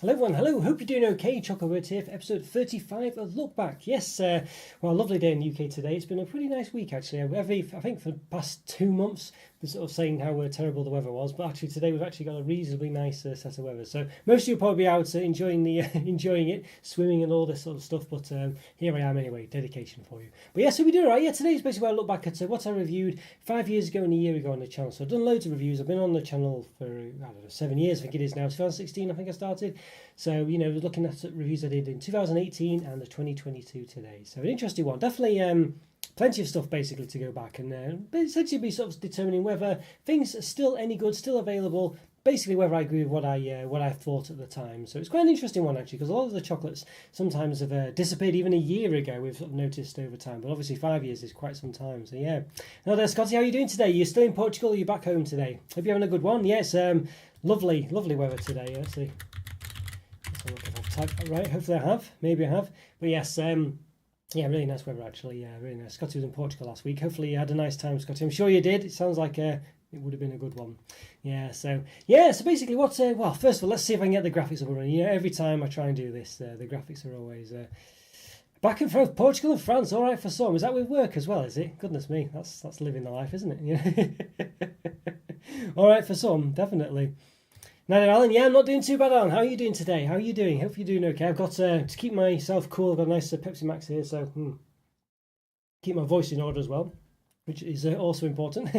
Hello everyone, hello, hope you're doing okay. Chocolo here for episode 35 of Look Back. Yes, well, a lovely day in the UK today. It's been a pretty nice week actually. I think for the past 2 months, we're sort of saying how terrible the weather was, but actually today we've actually got a reasonably nice set of weather. So most of you will probably be out enjoying it, swimming and all this sort of stuff, but here I am anyway, dedication for you. But yeah, so we do right. Yeah, today is basically where I look back at what I reviewed 5 years ago and a year ago on the channel. So I've done loads of reviews. I've been on the channel for, I don't know, 7 years, I think it is now. 2016, I think I started. So, you know, looking at reviews I did in 2018 and the 2022 today. So an interesting one. Definitely plenty of stuff basically to go back and essentially be sort of determining whether things are still any good, still available, basically whether I agree with what I thought at the time. So it's quite an interesting one actually, because a lot of the chocolates sometimes have disappeared even a year ago, we've sort of noticed over time, but obviously 5 years is quite some time. So yeah. Now there, Scotty, how are you doing today? You're still in Portugal or you're back home today? Hope you're having a good one. Yes, lovely weather today. Let's see. Look if I've typed that right. Hopefully I have. Maybe I have. But yes, yeah, really nice weather actually. Yeah, really nice. Scotty was in Portugal last week. Hopefully you had a nice time, Scotty. I'm sure you did. It sounds like it would have been a good one. Yeah, so basically what, well, first of all, let's see if I can get the graphics up and running. You know, every time I try and do this, the graphics are always back and forth, Portugal and France, all right for some. Is that with work as well, is it? Goodness me, that's living the life, isn't it? You know? All right for some, definitely. Now, Alan, yeah, I'm not doing too bad, Alan. How are you doing today? How are you doing? Hope you're doing okay. I've got to keep myself cool. I've got a nice Pepsi Max here, so keep my voice in order as well, which is also important.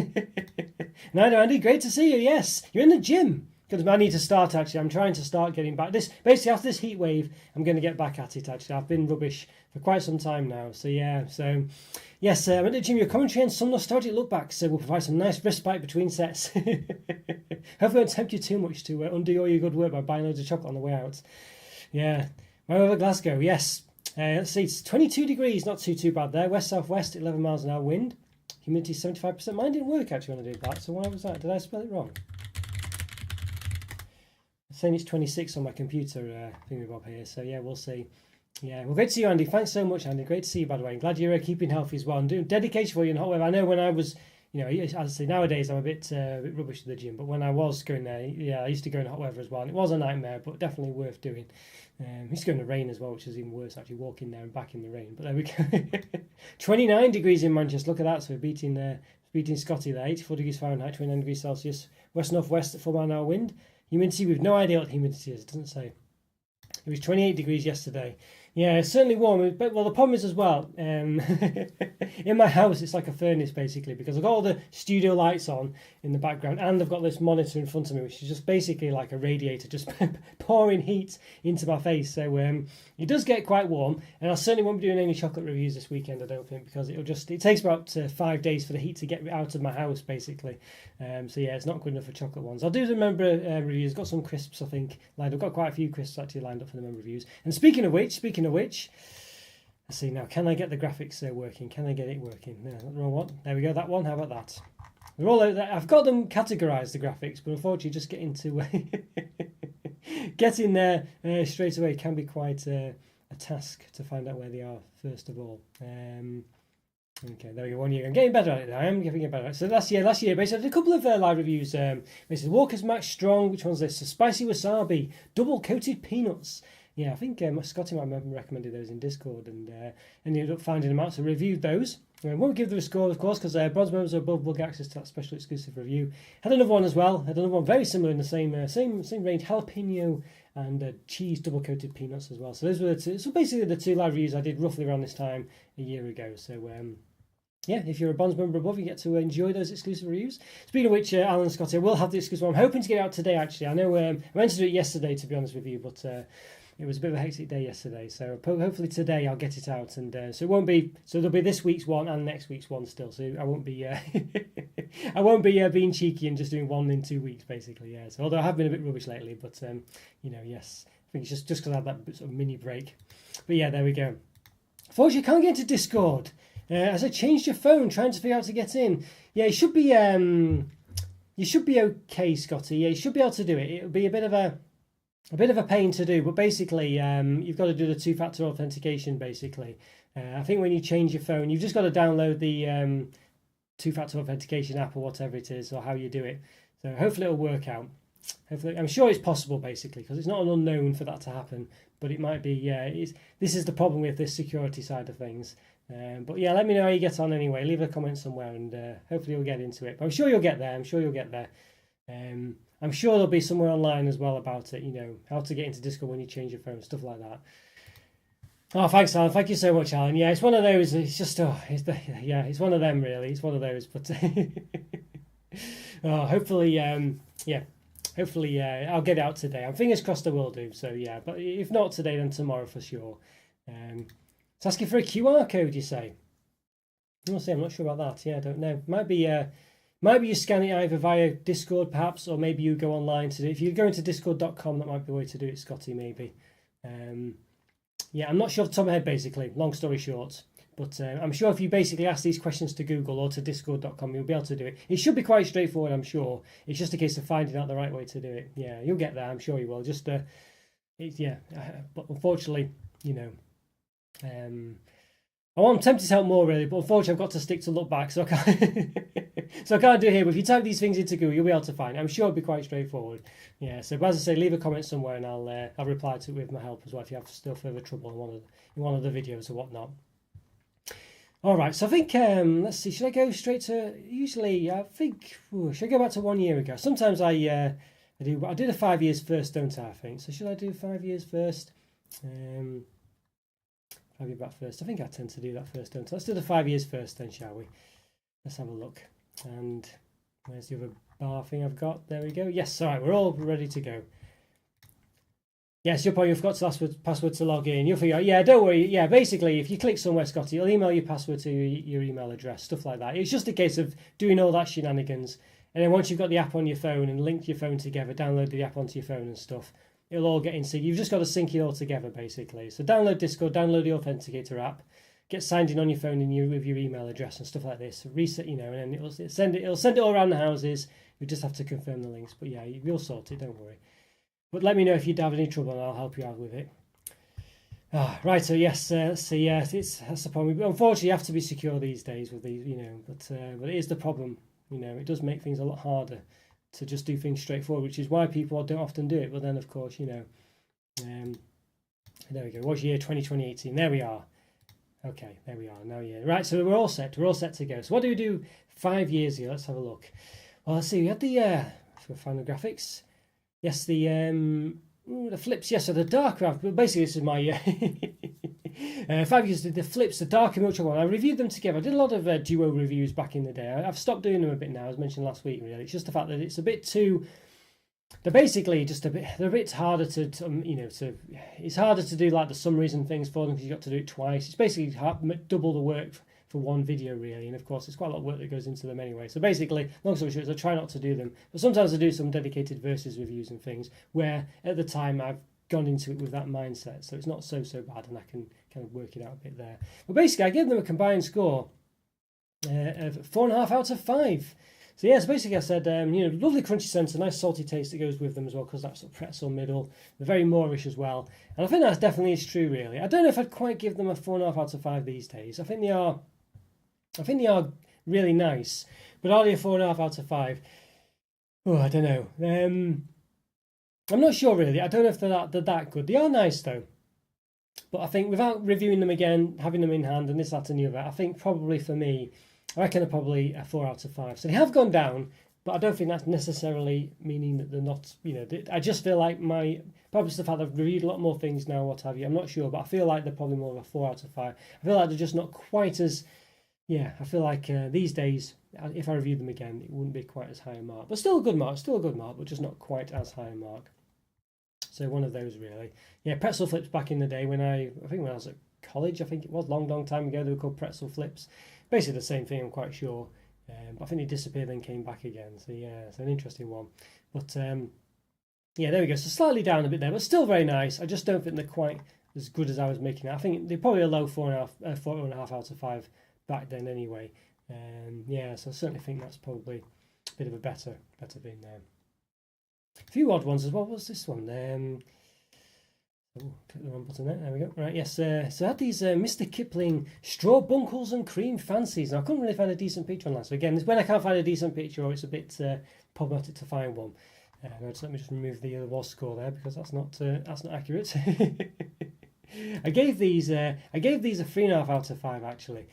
Now, Andy, great to see you. Yes, you're in the gym. Because I need to start actually. I'm trying to start getting back. Basically after this heat wave, I'm going to get back at it actually. I've been rubbish for quite some time now. So yeah, yes, I'm at the gym. Your commentary and some nostalgic look back. So we'll provide some nice respite between sets. Hopefully I won't tempt you too much to undo all your good work by buying loads of chocolate on the way out. Yeah, way over Glasgow. Yes. Let's see. It's 22 degrees. Not too bad there. West southwest, 11 miles an hour wind. Humidity 75%. Mine didn't work actually when I did that. So why was that? Did I spell it wrong? Saying it's 26 on my computer thingy-bob here, so yeah, we'll see. Yeah, well, great to see you, Andy. Thanks so much, Andy. Great to see you, by the way. I'm glad you're keeping healthy as well and doing dedication for you in hot weather. I know when I was, you know, as I say, nowadays I'm a bit rubbish to the gym, but when I was going there, yeah, I used to go in hot weather as well, and it was a nightmare, but definitely worth doing. I used to go in the rain as well, which is even worse, actually, walking there and back in the rain. But there we go. 29 degrees in Manchester. Look at that. So we're beating Scotty there. 84 degrees Fahrenheit, 29 degrees Celsius. West-northwest at 4 mile an hour wind. Humidity, we've no idea what the humidity is, it doesn't say. It was 28 degrees yesterday. Yeah, it's certainly warm. But, well, the problem is as well, in my house, it's like a furnace, basically, because I've got all the studio lights on in the background, and I've got this monitor in front of me, which is just basically like a radiator, just pouring heat into my face. So it does get quite warm, and I certainly won't be doing any chocolate reviews this weekend, I don't think, because it takes about 5 days for the heat to get out of my house, basically. So yeah, it's not good enough for chocolate ones. I'll do the member reviews. Got some crisps, I think, lined. I've got quite a few crisps actually lined up for the member reviews. And speaking of which, let's see now. Can I get the graphics working? Can I get it working? No, not the wrong one. There we go. That one. How about that? They're all out there. I've got them categorised, the graphics, but unfortunately, just getting there straight away can be quite a task to find out where they are first of all. Okay, there we go. 1 year. I'm getting better at it. I am getting better at it. So last year, basically, I did a couple of live reviews. Basically, Walker's Max Strong. Which one's this? So spicy wasabi, double coated peanuts. Yeah, I think Scotty might have recommended those in Discord and ended up finding them out. So reviewed those. I won't give them a score, of course, because bronze members are above will get access to that special exclusive review. Had another one as well. Had another one very similar in the same range, jalapeno and cheese double coated peanuts as well. So those were the two. So basically, the two live reviews I did roughly around this time a year ago. So yeah, if you're a Bonds member above, you get to enjoy those exclusive reviews. Speaking of which, Alan and Scotty, I will have the exclusive one. I'm hoping to get it out today, actually. I know I meant to do it yesterday, to be honest with you, but it was a bit of a hectic day yesterday. So hopefully today I'll get it out. And so it won't be, so there'll be this week's one and next week's one still. So I won't be, I won't be being cheeky and just doing one in 2 weeks, basically. Yeah. So although I have been a bit rubbish lately, but, you know, yes. I think it's just because I had that sort of mini break. But yeah, there we go. Unfortunately, you can't get into Discord. As I changed your phone, trying to figure out how to get in. Yeah, you should be okay, Scotty. Yeah, you should be able to do it. It'll be a bit of a pain to do, but basically, you've got to do the two-factor authentication. Basically, I think when you change your phone, you've just got to download the two-factor authentication app or whatever it is, or how you do it. So hopefully it'll work out. hopefully, I'm sure it's possible basically, because it's not an unknown for that to happen, but it might be. Yeah, this is the problem with this security side of things. But yeah, let me know how you get on anyway. Leave a comment somewhere, and hopefully you'll get into it. But I'm sure you'll get there. I'm sure you'll get there. I'm sure there'll be somewhere online as well about it. You know, how to get into Discord when you change your phone, stuff like that. Oh, thanks, Alan. Thank you so much, Alan. Yeah, it's one of those. It's just, it's one of them, really. It's one of those. But hopefully, yeah, hopefully I'll get it out today. I'm fingers crossed I will do. So yeah, but if not today, then tomorrow for sure. It's asking for a QR code, you say? I'll say I'm not sure about that. Yeah, I don't know. Might be you scan it either via Discord perhaps, or maybe you go online to do it. If you go into discord.com, that might be the way to do it, Scotty, maybe. Yeah, I'm not sure off the top of my head, basically, long story short. But I'm sure if you basically ask these questions to Google or to discord.com, you'll be able to do it. It should be quite straightforward, I'm sure. It's just a case of finding out the right way to do it. Yeah, you'll get there, I'm sure you will. Just, but unfortunately, you know, I'm tempted to help more, really, but unfortunately I've got to stick to look back, so I can't, so I can't do it here. But if you type these things into Google, you'll be able to find it. I'm sure it'll be quite straightforward. Yeah, so as I say, leave a comment somewhere and I'll reply to it with my help as well if you have still further trouble in one of the videos or whatnot. All right, so I think, let's see, should I go straight to, usually, I think, should I go back to 1 year ago? Sometimes I do the 5 years first, don't I think? So should I do 5 years first? 5 years back first. I think I tend to do that first, don't I? Let's do the 5 years first then, shall we? Let's have a look. And where's the other bar thing I've got? There we go. Yes, all right, we're all ready to go. Yes, you'll probably forgot to ask for password to log in. You'll figure out, yeah, don't worry. Yeah, basically, if you click somewhere, Scotty, it'll email your password to your email address, stuff like that. It's just a case of doing all that shenanigans. And then once you've got the app on your phone and linked your phone together, download the app onto your phone and stuff, it'll all get in sync. You've just got to sync it all together, basically. So download Discord, download the Authenticator app, get signed in on your phone with your email address and stuff like this. Reset, you know, and then it'll send it all around the houses. You just have to confirm the links. But yeah, you'll sort it, don't worry. But let me know if you have any trouble and I'll help you out with it. Right, so yes, let's see, yeah, that's the problem. Unfortunately, you have to be secure these days with these, you know, but it is the problem. You know, it does make things a lot harder to just do things straightforward, which is why people don't often do it. But then, of course, you know, there we go. What's year 2018? There we are. Okay, there we are. Now, yeah. Right, so we're all set. We're all set to go. So what do we do 5 years ago? Let's have a look. Well, let's see. We had the, let's go find the graphics. Yes, the flips. Yes, so the darker. But basically, this is my 5 years. The flips, the dark and ultra one. I reviewed them together. I did a lot of duo reviews back in the day. I've stopped doing them a bit now, as mentioned last week. Really, it's just the fact that it's a bit too. They're basically just a bit. They're a bit harder to you know. It's harder to do like the summaries and things for them because you've got to do it twice. It's basically double the work for one video, really, and of course it's quite a lot of work that goes into them anyway. So basically, long story short, I try not to do them, but sometimes I do some dedicated versus reviews and things where at the time I've gone into it with that mindset, so it's not so bad, and I can kind of work it out a bit there. But basically, I gave them a combined score of 4.5 out of 5. So yeah, so basically I said, you know, lovely crunchy centre, nice salty taste that goes with them as well, because that's a pretzel middle. They're very Moorish as well, and I think that definitely is true, really. I don't know if I'd quite give them a 4.5 out of 5 these days. I think they are really nice, but are they a 4.5 out of 5? Oh, I don't know. I'm not sure, really. I don't know if they're that good. They are nice, though. But I think without reviewing them again, having them in hand, and this, that, and the other, I think probably for me, I reckon they're probably a 4 out of 5. So they have gone down, but I don't think that's necessarily meaning that they're not, you know, I just feel like probably the fact that I've reviewed a lot more things now, what have you. I'm not sure, but I feel like they're probably more of a 4 out of 5. I feel like they're just not quite as, yeah, I feel like these days, if I reviewed them again, it wouldn't be quite as high a mark. But still a good mark, but just not quite as high a mark. So one of those, really. Yeah, pretzel flips back in the day when I think when I was at college, I think it was, long time ago, they were called pretzel flips. Basically the same thing, I'm quite sure. But I think they disappeared then came back again. So yeah, it's an interesting one. But yeah, there we go. So slightly down a bit there, but still very nice. I just don't think they're quite as good as I was making it. I think they're probably a low 4.5 out of 5 back then anyway. Yeah, so I certainly think that's probably a bit of a better thing there. A few odd ones as well. What's this one? Click the wrong button there. There we go. Right, yes. So I had these Mr. Kipling straw bunkles and cream fancies. And I couldn't really find a decent picture online. So again, when I can't find a decent picture, or it's a bit problematic to find one. Let me just remove the was score there because that's not accurate. I gave these a 3.5 out of 5 actually.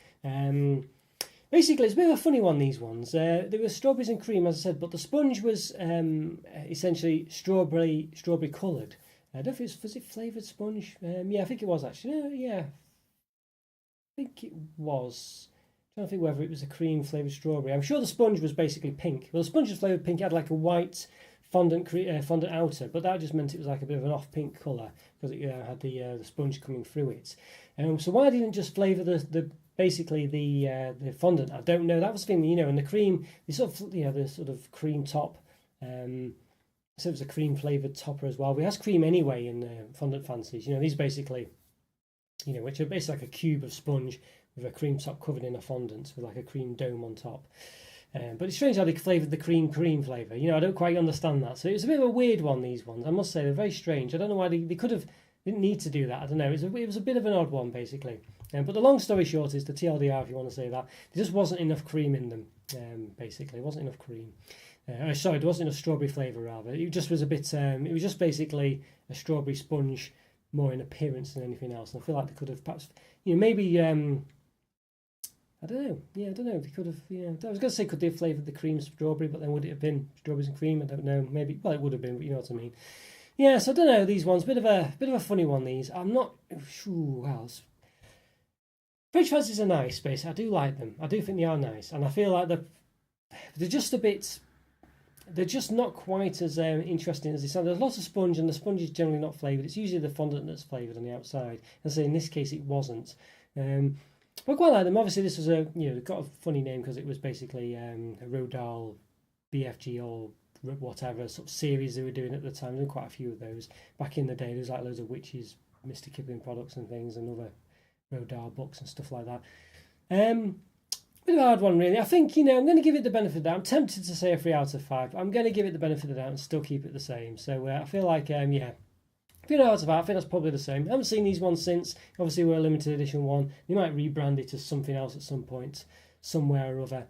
Basically, it's a bit of a funny one. These ones, there were strawberries and cream, as I said, but the sponge was essentially strawberry coloured. I don't know if was it flavoured sponge. Yeah, I think it was actually. No, yeah, I think it was. I don't think whether it was a cream flavoured strawberry. I'm sure the sponge was basically pink. Well, the sponge was flavoured pink. It had like a white fondant outer, but that just meant it was like a bit of an off pink colour because it had the sponge coming through it. So why didn't it just flavour the fondant? I don't know. That was the thing, and the cream, the sort of cream top. So it was a cream flavoured topper as well. We has cream anyway in fondant fancies. These basically, which are basically like a cube of sponge with a cream top covered in a fondant with like a cream dome on top. But it's strange how they flavoured the cream flavour. I don't quite understand that. So it was a bit of a weird one, these ones. I must say, they're very strange. I don't know why they didn't need to do that. I don't know. It was a bit of an odd one, basically. But the long story short is, the TLDR, if you want to say that, there just wasn't enough cream in them, basically. There wasn't enough cream. Sorry, there wasn't enough strawberry flavour, rather. It just was a bit, it was just basically a strawberry sponge more in appearance than anything else. And I feel like they could have perhaps, maybe, I don't know. Yeah, I don't know. They could have, I was going to say, could they have flavoured the cream strawberry, but then would it have been strawberries and cream? I don't know. Maybe, well, it would have been, but you know what I mean. Yeah, so I don't know, these ones, bit of a funny one, these. I'm not, well, French fancies are nice, basically. I do like them. I do think they are nice. And I feel like they're just a bit, they're just not quite as interesting as they sound. There's lots of sponge, and the sponge is generally not flavoured. It's usually the fondant that's flavoured on the outside. And so in this case, it wasn't. But I quite like them. Obviously, this was it got a funny name because it was basically a Rodal BFG or whatever sort of series they were doing at the time. There were quite a few of those. Back in the day, there was like loads of witches, Mr. Kipling products and things, and other Rodal books and stuff like that. Bit of a hard one, really. I think, I'm going to give it the benefit of the doubt. I'm tempted to say a 3 out of 5, but I'm going to give it the benefit of the doubt and still keep it the same. So I feel like, 3 out of 5, I think that's probably the same. I haven't seen these ones since. Obviously, we're a limited edition one. They might rebrand it as something else at some point, somewhere or other.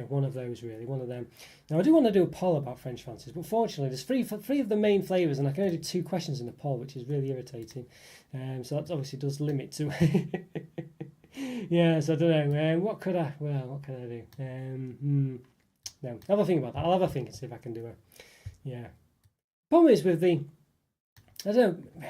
One of those, really, one of them. Now, I do want to do a poll about French fancies, but fortunately, there's three of the main flavours, and I can only do 2 questions in the poll, which is really irritating. So that obviously does limit to... Yeah, so I don't know. What can I do? No, have a think about that. I'll have a think and see if I can do a... Problem is with the... I don't know.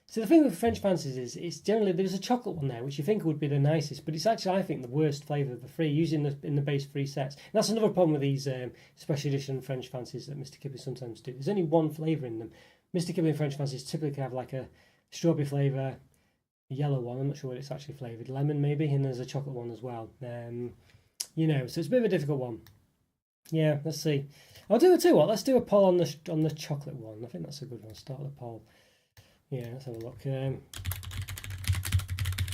So the thing with French fancies is, it's generally, there's a chocolate one there, which you think would be the nicest, but it's actually, I think, the worst flavour of the 3, using in the base 3 sets. And that's another problem with these special edition French fancies that Mr. Kipling sometimes do. There's only one flavour in them. Mr. Kipling French fancies typically have like a strawberry flavour, a yellow one, I'm not sure what it's actually flavoured, lemon maybe, and there's a chocolate one as well. So it's a bit of a difficult one. Yeah, let's see. I'll do it too. Let's do a poll on the chocolate one. I think that's a good one. Start the poll. Yeah, let's have a look.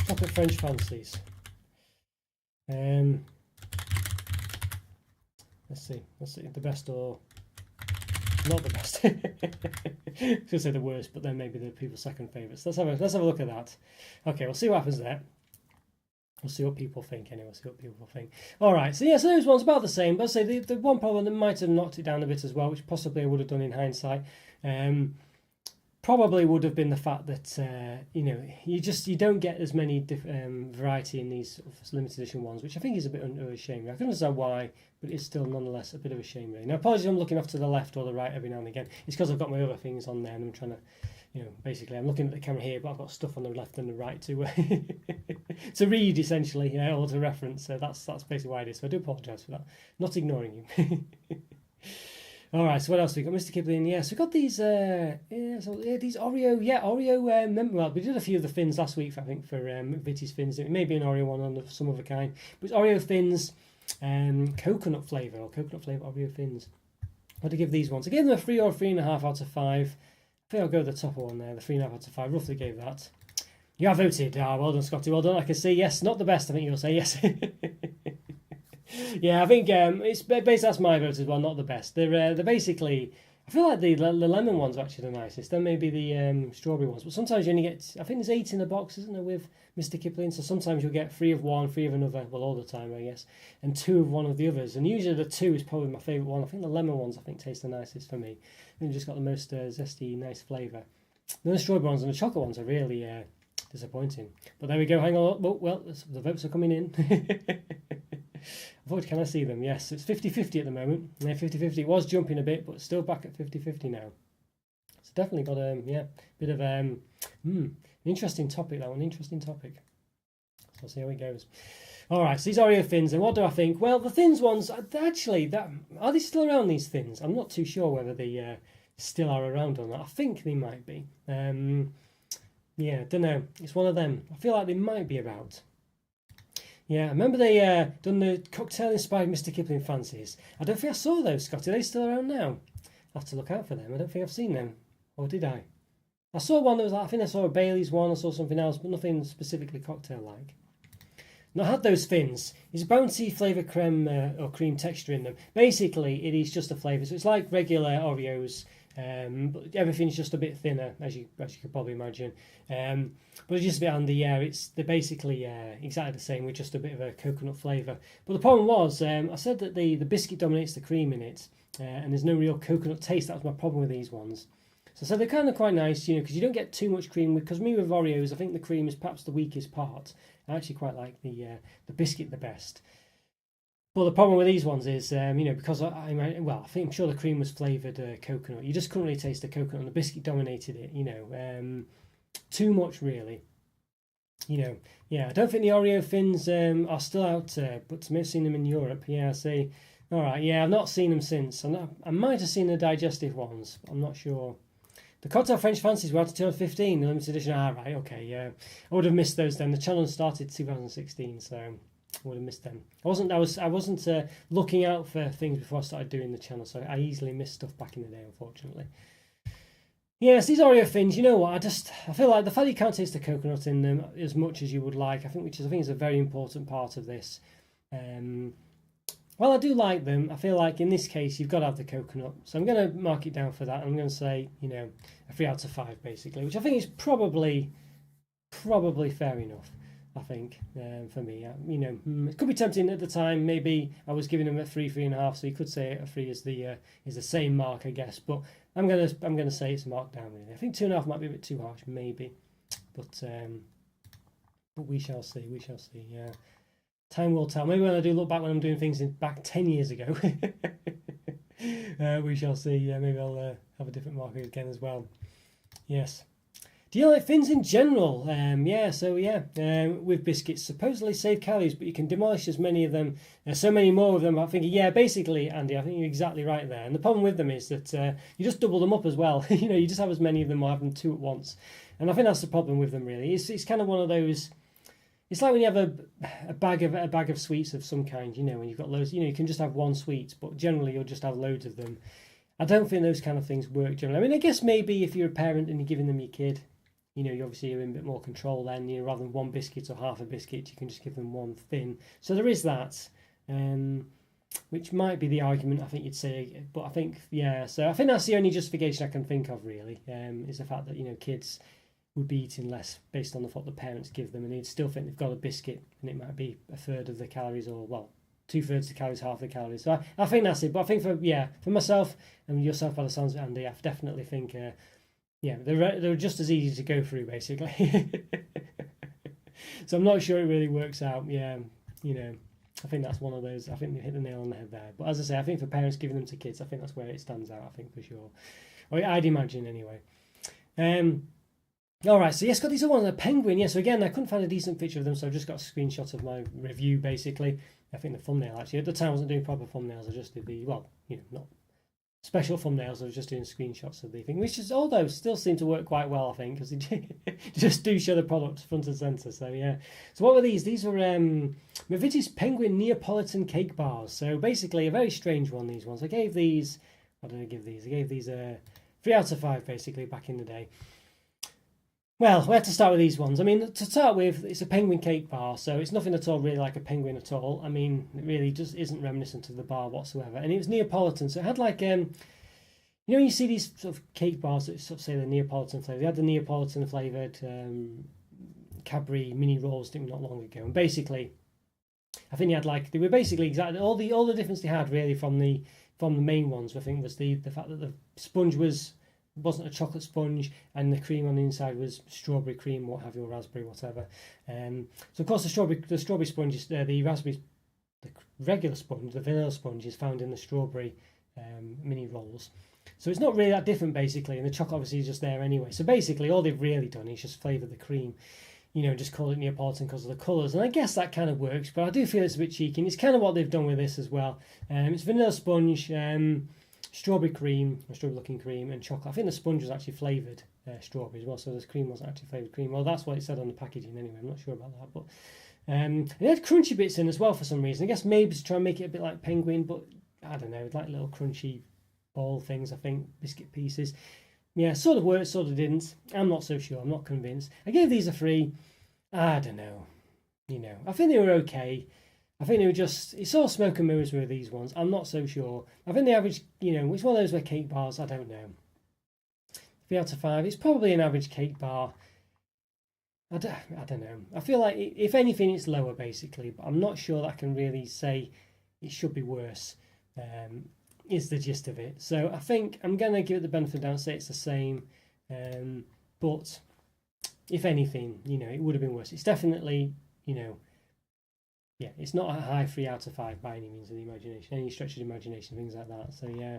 Chocolate French fancies. Let's see the best or not the best. I was going to say the worst, but then maybe the people's second favourites. Let's have a look at that. Okay, we'll see what happens there. We'll see what people think anyway. See what people think. All right, so so those ones about the same. But I'll say the one problem that might have knocked it down a bit as well, which possibly I would have done in hindsight, probably would have been the fact that you don't get as many variety in these sort of limited edition ones, which I think is a bit of a shame. I can understand why, but it's still nonetheless a bit of a shame, really. Now, apologies, I'm looking off to the left or the right every now and again. It's because I've got my other things on there, and I'm trying to. Basically, I'm looking at the camera here, but I've got stuff on the left and the right to to read, essentially, or to reference. So that's basically why it is. So I do apologise for that. Not ignoring you. All right. So what else we got? Mr. Kipling. Yes, we got these. These Oreo. Yeah, Oreo. Well, we did a few of the fins last week. I think for Vitty's fins. It may be an Oreo one on some other kind. But it's Oreo fins, coconut flavour Oreo fins. What to give these ones? I gave them a 3 or 3.5 out of 5. I think I'll go with the top one there, the 3.5 out of 5. Roughly gave that. You have voted. Well done, Scotty. Well done. I can see. Yes, not the best. I think you'll say yes. Yeah, I think it's basically that's my vote as well. Not the best. They're basically. I feel like the lemon ones are actually the nicest. Then maybe the strawberry ones. But sometimes you only get, I think there's 8 in a box, isn't there, with Mr. Kipling? So sometimes you'll get 3 of one, 3 of another. Well, all the time, I guess. And 2 of one of the others. And usually the 2 is probably my favourite one. I think the lemon ones, I think, taste the nicest for me. They've just got the most zesty, nice flavour. Then the strawberry ones and the chocolate ones are really disappointing. But there we go. Hang on. Oh, well, the votes are coming in. Can I see them? Yes, it's 50-50 at the moment. Yeah, 50-50. It was jumping a bit, but still back at 50-50 now. It's definitely got a bit of an interesting topic. That one, interesting topic. So I'll see how it goes. All right, so these Oreo thins, and what do I think? Well, the thins ones, actually, are they still around? These thins? I'm not too sure whether they still are around or not. I think they might be. Yeah, don't know. It's one of them. I feel like they might be about. Yeah, I remember they done the cocktail-inspired Mr. Kipling fancies. I don't think I saw those, Scott. Are they still around now? I'll have to look out for them. I don't think I've seen them. Or did I? I saw one that was like, I think I saw a Bailey's one. I saw something else, but nothing specifically cocktail-like. And I had those fins. It's a bouncy flavour creme or cream texture in them. Basically, it is just a flavour. So it's like regular Oreos. But everything's just a bit thinner, as you could probably imagine. But it's just a bit on the they're basically exactly the same with just a bit of a coconut flavour. But the problem was, I said that the biscuit dominates the cream in it, and there's no real coconut taste. That was my problem with these ones. So they're kind of quite nice, because you don't get too much cream. Because me with Oreos, I think the cream is perhaps the weakest part. I actually quite like the biscuit the best. But the problem with these ones is, because I'm sure the cream was flavoured coconut. You just couldn't really taste the coconut, and the biscuit dominated it. Too much really. I don't think the Oreo fins are still out, but I've seen them in Europe. Yeah, I see. All right, yeah, I've not seen them since. I might have seen the digestive ones. I'm not sure. The cocktail French fancies were out of 2015, the limited edition. Ah, right, okay, yeah. I would have missed those then. The challenge started 2016, so I would have missed them. I wasn't looking out for things before I started doing the channel, so I easily missed stuff back in the day, unfortunately. Yes, these Oreo thins, you know what, I feel like the fact you can't taste the coconut in them as much as you would like, I think is a very important part of this. Well, I do like them. I feel like in this case you've got to have the coconut, so I'm going to mark it down for that. I'm going to say, a 3 out of 5 basically, which I think is probably fair enough. I think for me, it could be tempting at the time. Maybe I was giving them a 3.5, so you could say a 3 is the same mark, I guess. But I'm gonna say it's marked down really. I think 2.5 might be a bit too harsh, maybe, but we shall see. We shall see. Yeah, time will tell. Maybe when I do look back when I'm doing things back 10 years ago, we shall see. Yeah, maybe I'll have a different marker again as well. Yes. Do you like fins in general? With biscuits, supposedly save calories, but you can demolish as many of them, so many more of them. I think, basically, Andy, I think you're exactly right there. And the problem with them is that you just double them up as well. You just have as many of them or have them 2 at once. And I think that's the problem with them, really. It's kind of one of those. It's like when you have a bag of sweets of some kind. When you've got loads. You can just have one sweet, but generally you'll just have loads of them. I don't think those kind of things work generally. I mean, I guess maybe if you're a parent and you're giving them your kid. You obviously you're in a bit more control then. Rather than 1 biscuit or half a biscuit, you can just give them 1 thin. So there is that, which might be the argument I think you'd say. But I think, so I think that's the only justification I can think of really, is the fact that, kids would be eating less based on the fact the parents give them, and they'd still think they've got a biscuit, and it might be 1/3 of the calories, or, well, 2/3 the calories, half the calories. So I think that's it. But I think for myself, and yourself by the sounds of it, Andy, I definitely think... they're just as easy to go through, basically. So I'm not sure it really works out. I think that's one of those. I think they hit the nail on the head there. But as I say, I think for parents giving them to kids, I think that's where it stands out, I think, for sure. Or I'd imagine, anyway. All right, so yes, got these other ones. A penguin, yeah. So again, I couldn't find a decent picture of them, so I've just got a screenshot of my review, basically. I think the thumbnail, actually. At the time, I wasn't doing proper thumbnails. I just did not special thumbnails. I was just doing screenshots of the thing, which is, although still seem to work quite well, I think, because they just do show the product front and centre. So yeah. So what were these? These were McVitie's Penguin Neapolitan Cake Bars. So basically a very strange one, these ones. I gave these, what did I give these? I gave these 3 out of 5, basically, back in the day. Well, we have to start with these ones. I mean, to start with, it's a penguin cake bar, so it's nothing at all really like a penguin at all. I mean, it really just isn't reminiscent of the bar whatsoever. And it was Neapolitan, so it had like You know, you see these sort of cake bars that sort of say they're Neapolitan flavour. They had the Neapolitan flavoured Cadbury mini rolls, didn't we, not long ago. And basically, I think they were basically exactly all the difference they had really from the main ones. I think was the fact that the sponge wasn't a chocolate sponge and the cream on the inside was strawberry cream, what have you, or raspberry, whatever. So of course the strawberry sponge is the raspberry, the regular sponge, the vanilla sponge is found in the strawberry mini rolls. So it's not really that different basically, and the chocolate obviously is just there anyway. So basically all they've really done is just flavour the cream, you know, just call it Neapolitan because of the colours. And I guess that kind of works, but I do feel it's a bit cheeky, and it's kind of what they've done with this as well. It's vanilla sponge, strawberry cream, or strawberry looking cream, and chocolate. I think the sponge was actually flavoured strawberry as well, so the cream wasn't actually flavoured cream. Well, that's what it said on the packaging anyway, I'm not sure about that. But it had crunchy bits in as well for some reason. I guess maybe to try and make it a bit like penguin, but I don't know, like little crunchy ball things, I think, biscuit pieces. Yeah, sort of worked, sort of didn't. I'm not so sure, I'm not convinced. I gave these a 3. I don't know. You know, I think they were okay. I think they were just, it's all smoke and mirrors with these ones. I'm not so sure. I think the average, you know, it's one of those where cake bars, I don't know. 3 out of 5, it's probably an average cake bar. I don't know. I feel like, if anything, it's lower basically, but I'm not sure that I can really say it should be worse. Is the gist of it. So I think I'm going to give it the benefit of the doubt and say it's the same. But if anything, you know, it would have been worse. It's definitely, you know, yeah, it's not a high 3 out of 5 by any means of the imagination, any stretch of the imagination, things like that. So yeah.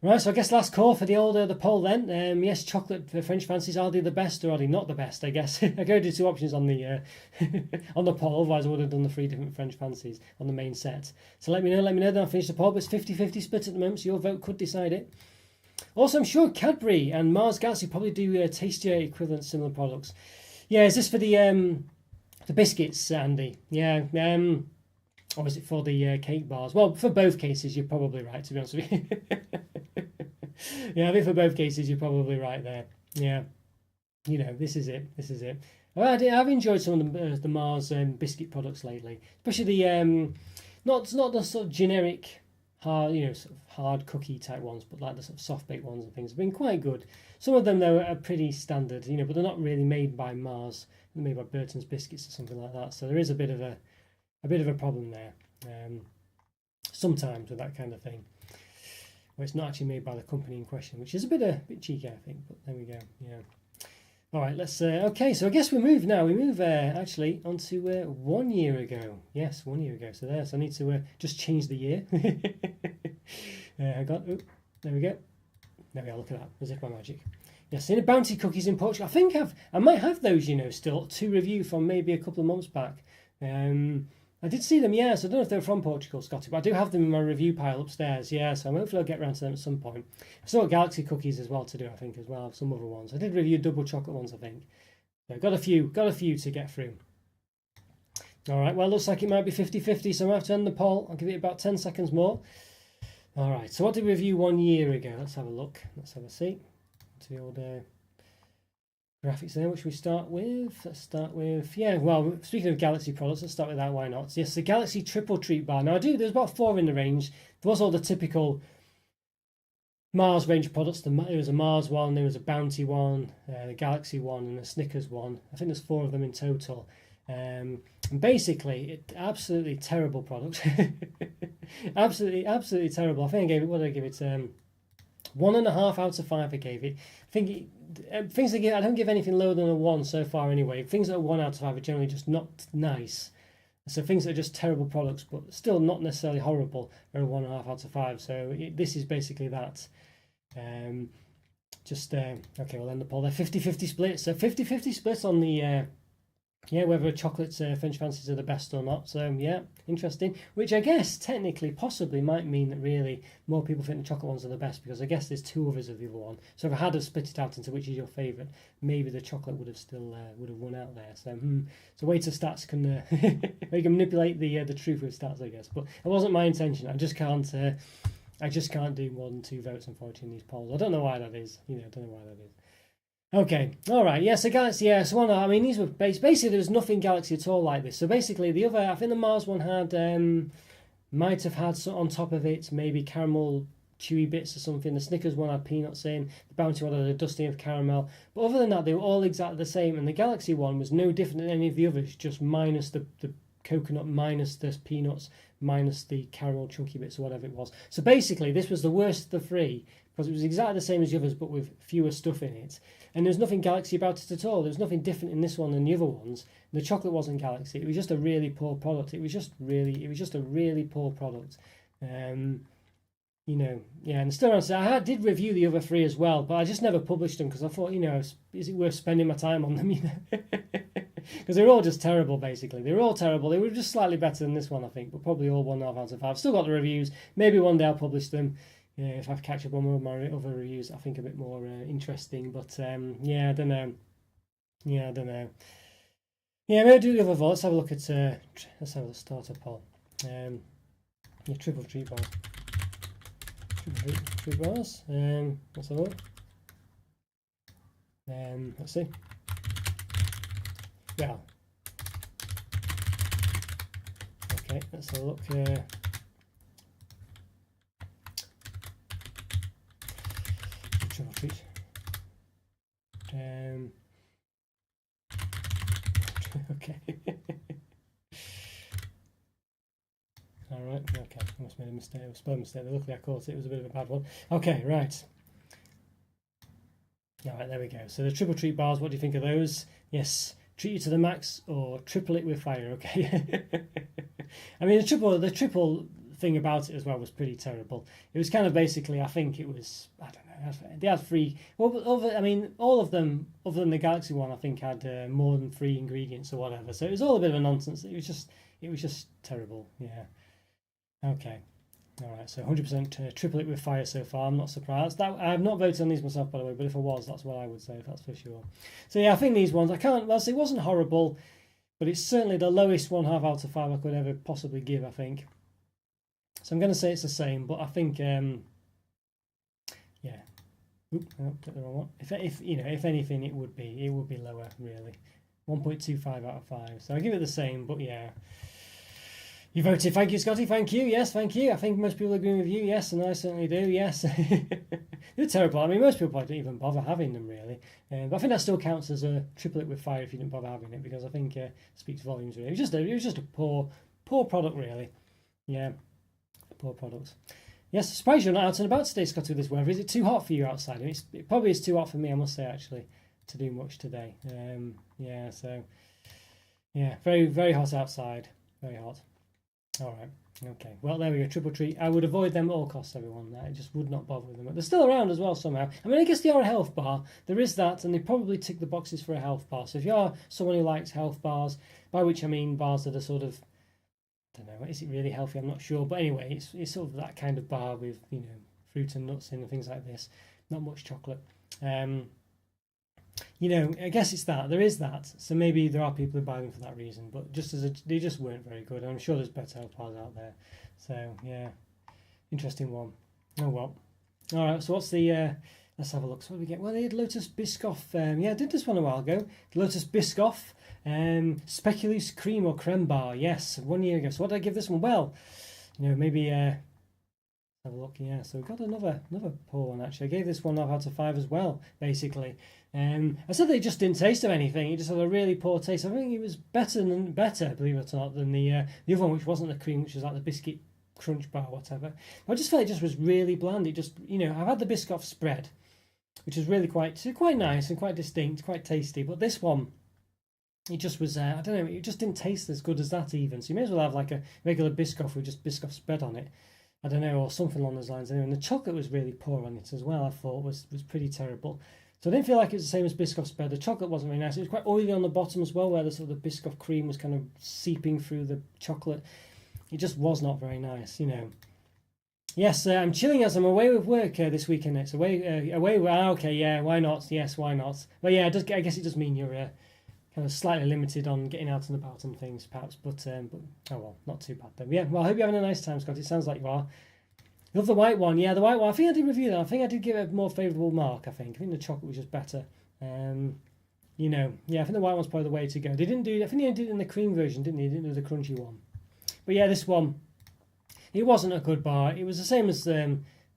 Right, so I guess last call for the poll then. Yes, chocolate for French fancies, are they the best or are they not the best, I guess. I go to 2 options on the on the poll, otherwise I would have done the 3 different French fancies on the main set. So let me know, then I'll finish the poll, but it's 50-50 split at the moment, so your vote could decide it. Also, I'm sure Cadbury and Mars Galaxy probably do tastier equivalent similar products. Yeah, is this for the biscuits, Andy? Yeah, or is it for the cake bars? Well, for both cases, you're probably right, to be honest with you. Yeah, I think for both cases, you're probably right there. Yeah, you know, this is it. I've enjoyed some of the Mars biscuit products lately, especially the not the sort of generic hard, you know, sort of hard cookie type ones, but like the sort of soft baked ones and things have been quite good. Some of them though are pretty standard, you know, but they're not really made by Mars. They're made by Burton's Biscuits or something like that. So there is a bit of a problem there sometimes with that kind of thing, where it's not actually made by the company in question, which is a bit cheeky, I think. But there we go. Yeah. All right, let's. Okay, so I guess we move now. We move actually onto 1 year ago. Yes, 1 year ago. So there. So I need to just change the year. I got. Oh, there we go. There we go. Look at that. As if by magic. Yes, in a Bounty cookies in Portugal. I think I might have those. You know, still to review from maybe a couple of months back. I did see them, yes. I don't know if they're from Portugal, Scotty, but I do have them in my review pile upstairs, yeah, so hopefully I'll get around to them at some point. I've still got Galaxy cookies as well to do, I think, as well, some other ones. I did review double chocolate ones, I think. So got a few to get through. All right, well, looks like it might be 50-50, so I'm going to have to end the poll. I'll give it about 10 seconds more. All right, so what did we review 1 year ago? Let's have a look. Let's have a see. To the old graphics there, which we start with. Let's start with, yeah, well, speaking of Galaxy products, let's start with that, why not? Yes, the Galaxy Triple Treat Bar. Now, there's about 4 in the range. There was all the typical Mars range products. There was a Mars one, there was a Bounty one, the Galaxy one, and a Snickers one. I think there's 4 of them in total. And basically, absolutely terrible product. absolutely terrible. I think I gave it, what did I give it? 1.5 out of 5 I gave it. I think things I don't give anything lower than a 1 so far anyway. Things that are 1 out of 5 are generally just not nice. So things that are just terrible products, but still not necessarily horrible, are a 1.5 out of 5. So this is basically that. Okay, we'll end the poll there. 50-50 split. So 50-50 split on the whether chocolate French fancies are the best or not. So yeah, interesting. Which I guess technically possibly might mean that really more people think the chocolate ones are the best, because I guess there's 2 others of the other one. So if I had to split it out into which is your favourite, maybe the chocolate would have still would have won out there. So ways of stats can we can manipulate the truth with stats, I guess. But it wasn't my intention. I just can't do more than 2 votes, unfortunately, in these polls. I don't know why that is. I don't know why that is. Okay, all right, yeah, so Galaxy, yeah, so I mean, these were basically there was nothing Galaxy at all like this. So basically, the other, I think the Mars one had, might have had on top of it maybe caramel chewy bits or something. The Snickers one had peanuts in. The Bounty one had a dusting of caramel. But other than that, they were all exactly the same. And the Galaxy one was no different than any of the others, just minus the coconut, minus the peanuts, minus the caramel chunky bits or whatever it was. So basically, this was the worst of the three because it was exactly the same as the others, but with fewer stuff in it. And there was nothing Galaxy about it at all. There was nothing different in this one than the other ones. The chocolate wasn't Galaxy. It was just a really poor product. It was just a really poor product. You know, yeah, and still, I did review the other three as well, but I just never published them because I thought, you know, is it worth spending my time on them? You know, because they're all just terrible. Basically, they were all terrible. They were just slightly better than this one, I think, but probably all 1.5 out of 5. Still got the reviews. Maybe one day I'll publish them. Yeah, if I catch up on one of my other reviews, I think a bit more interesting. But yeah, I don't know. Yeah, I don't know. Yeah, maybe I'll do the other vote. Let's have a look at. Let's have a starter poll. Yeah, triple treat bars. Treat bars. Let's have a look. Let's see. Well. Okay, let's have a look. Triple treat. Okay. All right. Okay. I must have made a mistake. It was a spelling mistake. Luckily, I caught it. It was a bit of a bad one. Okay. Right. All right. There we go. So the triple treat bars. What do you think of those? Yes. Treat you to the max or triple it with fire. Okay. I mean, the triple thing about it as well was pretty terrible. It was kind of basically, I think it was, I don't know, they had 3, well, I mean, all of them, other than the Galaxy one, I think had more than 3 ingredients or whatever. So it was all a bit of a nonsense. It was just terrible. Yeah. Okay. All right. So 100% triple it with fire so far. I'm not surprised. I have not voted on these myself, by the way, but if I was, that's what I would say. That's for sure. So yeah, I think these ones, it wasn't horrible, but it's certainly the lowest 1.5 out of 5 I could ever possibly give, I think. So I'm going to say it's the same, but I think, yeah. Oop, I picked the wrong one. If you know, if anything, it would be lower, really. 1.25 out of 5. So I give it the same, but yeah. You voted. Thank you, Scotty. Thank you. Yes, thank you. I think most people agree with you. Yes, and I certainly do. Yes. They're terrible. I mean, most people don't even bother having them, really. But I think that still counts as a triple it with fire if you didn't bother having it, because I think it speaks volumes, really. It was just a poor product, really. Yeah. Poor product. Yes, surprised you're not out and about today, Scotty, with this weather. Is it too hot for you outside? I mean, it probably is too hot for me, I must say, actually, to do much today. Yeah, so, yeah, very, very hot outside. Very hot. All right. Okay. Well, there we go. Triple treat. I would avoid them at all costs, everyone. I just would not bother with them. But they're still around as well somehow. I mean, I guess they are a health bar. There is that, and they probably tick the boxes for a health bar. So if you are someone who likes health bars, by which I mean bars that are sort of, I don't know, is it really healthy? I'm not sure. But anyway, it's sort of that kind of bar with, you know, fruit and nuts in and things like this. Not much chocolate. You know, I guess it's that. There is that. So maybe there are people who buy them for that reason. But they just weren't very good. I'm sure there's better health bars out there. So, yeah. Interesting one. Oh, well. All right, so what's the... let's have a look. So what do we get? Well, they had Lotus Biscoff. Yeah, I did this one a while ago. Lotus Biscoff. Speculoos Cream or Creme Bar. Yes, 1 year ago. So what did I give this one? Well, you know, maybe... have a look. Yeah, so we got another poor one, actually. I gave this 1.5 out of 5 as well, basically. I said they just didn't taste of anything. It just had a really poor taste. I think it was better, believe it or not, than the other one, which wasn't the cream, which was like the biscuit crunch bar, whatever. I just felt it just was really bland. It just, you know, I've had the Biscoff spread, which is really quite nice and quite distinct, quite tasty. But this one, it just was, I don't know, it just didn't taste as good as that even. So you may as well have like a regular Biscoff with just Biscoff spread on it. I don't know, or something along those lines. Anyway, and the chocolate was really poor on it as well, I thought, was pretty terrible. So I didn't feel like it was the same as Biscoff spread. The chocolate wasn't very nice. It was quite oily on the bottom as well, where the sort of the Biscoff cream was kind of seeping through the chocolate. It just was not very nice, you know. Yes, I'm chilling as I'm away with work this weekend. It's away. Okay, yeah, why not? Yes, why not? But yeah, I guess it does mean you're kind of slightly limited on getting out and about and things, perhaps. But oh well, not too bad then. Yeah, well, I hope you're having a nice time, Scott. It sounds like you are. Love the white one. Yeah, the white one. I think I did review that. I think I did give it a more favourable mark. I think the chocolate was just better. You know, yeah, I think the white one's probably the way to go. They didn't do. I think they did it in the cream version, didn't they? They didn't do the crunchy one. But yeah, this one, it wasn't a good bar. It was the same as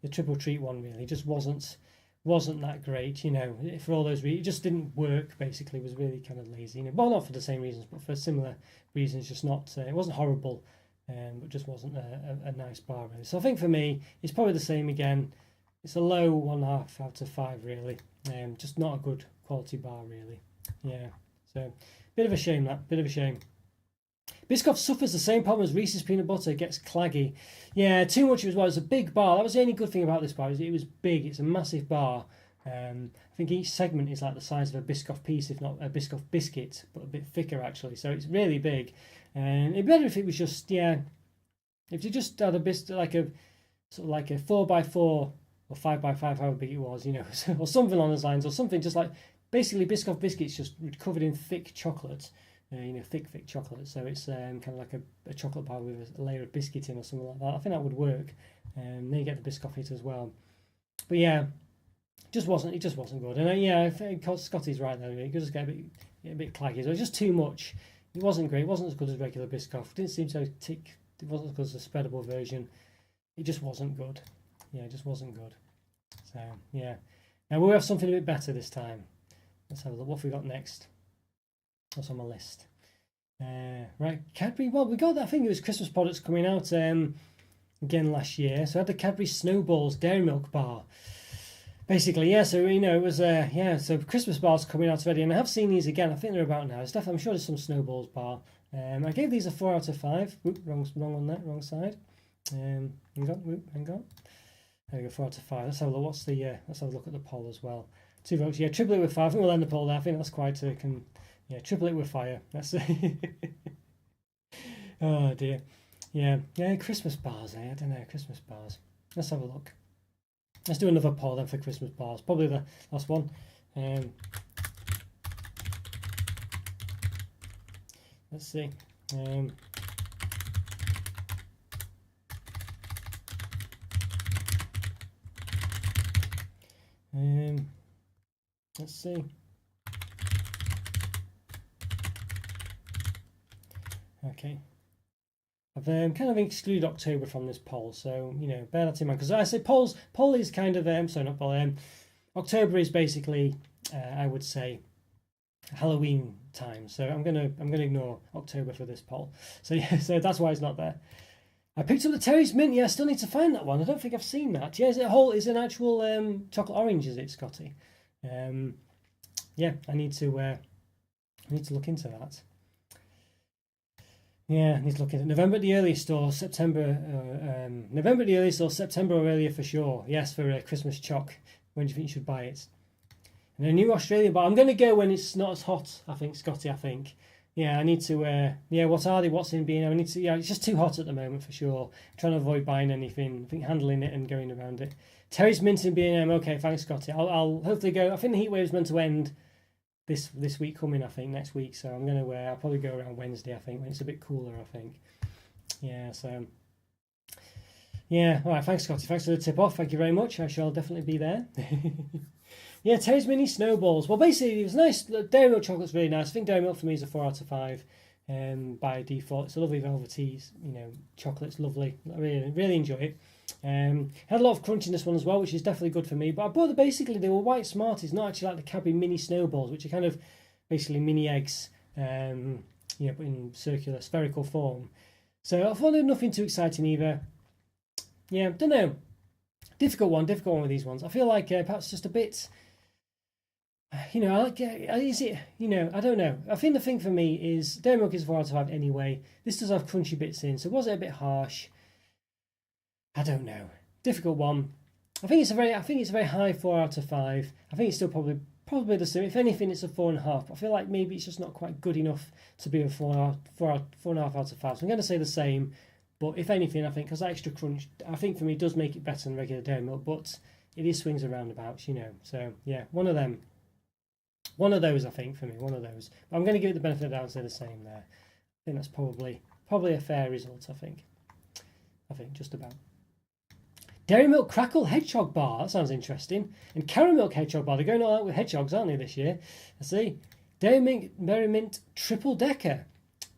the triple treat one really just wasn't that great, you know, for all those reasons. It just didn't work, basically. It was really kind of lazy, you know. Well, not for the same reasons, but for similar reasons. Just not, it wasn't horrible, but just wasn't a nice bar, really. So I think for me, it's probably the same again. It's a low 1.5 out of 5, really. Just not a good quality bar, really. Yeah, so bit of a shame, that. Bit of a shame. Biscoff suffers the same problem as Reese's peanut butter, gets claggy. Yeah, too much as well. It's a big bar. That was the only good thing about this bar. It was big. It's a massive bar. I think each segment is like the size of a Biscoff piece, if not a Biscoff biscuit, but a bit thicker actually. So it's really big. And it'd be better if it was just, yeah, if you just had a biscuit like a sort of like a 4x4 or 5x5, however big it was, you know, or something along those lines, or something just like basically Biscoff biscuits just covered in thick chocolate. You know, thick chocolate. So it's kind of like a chocolate bar with a layer of biscuit in or something like that. I think that would work. Then you get the Biscoff it as well. But yeah, it just wasn't good. And yeah, I think Scotty's right there. It could just get a bit claggy. So it was just too much. It wasn't great. It wasn't as good as regular Biscoff. It didn't seem so thick. It wasn't as good as the spreadable version. It just wasn't good. Yeah, it just wasn't good. So yeah. Now we'll have something a bit better this time. Let's have a look. What have we got next? What's on my list? Right, Cadbury. Well, we got that. I think it was Christmas products coming out again last year. So I had the Cadbury Snowballs Dairy Milk Bar. Basically, yeah. So you know, it was yeah. So Christmas bars coming out already, and I have seen these again. I think they're about now. It's definitely, I'm sure there's some Snowballs bar. I gave these a 4 out of 5. Oop, wrong on that, wrong side. Hang on. There we go, 4 out of 5. Let's have a look. Let's have a look at the poll as well. 2 votes. Yeah, triple it with 5. I think we'll end the poll there. I think that's quite yeah, triple it with fire. That's oh dear. Yeah, Christmas bars, I don't know, Christmas bars. Let's have a look. Let's do another poll then for Christmas bars. Probably the last one. Let's see. Let's see. Okay. I've kind of excluded October from this poll, so you know, bear that in mind. Because I say poll is kind of sorry, not poll. October is basically I would say Halloween time, so I'm gonna ignore October for this poll. So yeah, so that's why it's not there. I picked up the Terry's Mint. Yeah, I still need to find that one. I don't think I've seen that. Yeah, is it an actual chocolate orange? Is it, Scotty? Yeah, I need to look into that. Yeah, I need to look into it. November at the earliest or September. November at the earliest or September or earlier for sure. Yes, for Christmas choc. When do you think you should buy it? And a new Australian bar. I'm going to go when it's not as hot, I think, Scotty, I think. Yeah, I need to, yeah, what are they? What's in being? I need to, yeah, it's just too hot at the moment for sure. I'm trying to avoid buying anything. I think handling it and going around it. Terry's Mint in B&M. Okay, thanks, Scotty. I'll hopefully go. I think the heat wave is meant to end this week coming, I think, next week. So I'm going to, I'll probably go around Wednesday, I think, when it's a bit cooler, I think. Yeah, so, yeah. All right, thanks, Scotty. Thanks for the tip off. Thank you very much. I shall definitely be there. Yeah, Terry's Mini Snowballs. Well, basically, it was nice. Dairy Milk chocolate's really nice. I think Dairy Milk for me is a 4 out of 5 by default. It's a lovely velvety, you know, chocolate. It's lovely. I really enjoy it. Had a lot of crunch in this one as well, which is definitely good for me. But I bought basically, they were white Smarties, not actually like the Cadbury Mini Snowballs, which are kind of basically mini eggs, you know, but in circular, spherical form. So I thought they were nothing too exciting either. Yeah, don't know. Difficult one with these ones. I feel like perhaps just a bit... You know, is it, you know, I don't know. I think the thing for me is Dairy Milk is 4 out of 5 anyway. This does have crunchy bits in, so was it a bit harsh? I don't know. Difficult one. I think it's a very high 4 out of 5. I think it's still probably the same. If anything, it's a 4.5. I feel like maybe it's just not quite good enough to be a 4.5 out of 5. So I'm going to say the same. But if anything, I think because that extra crunch, I think for me does make it better than regular Dairy Milk. But it is swings and roundabouts, you know. So yeah, one of them. One of those, I think, for me. One of those. But I'm going to give it the benefit of the doubt and say the same there. I think that's probably a fair result, I think. Just about. Dairy Milk Crackle Hedgehog Bar. That sounds interesting. And Caramel Milk Hedgehog Bar. They're going all out with hedgehogs, aren't they, this year? Let's see. Dairy Mint Triple Decker.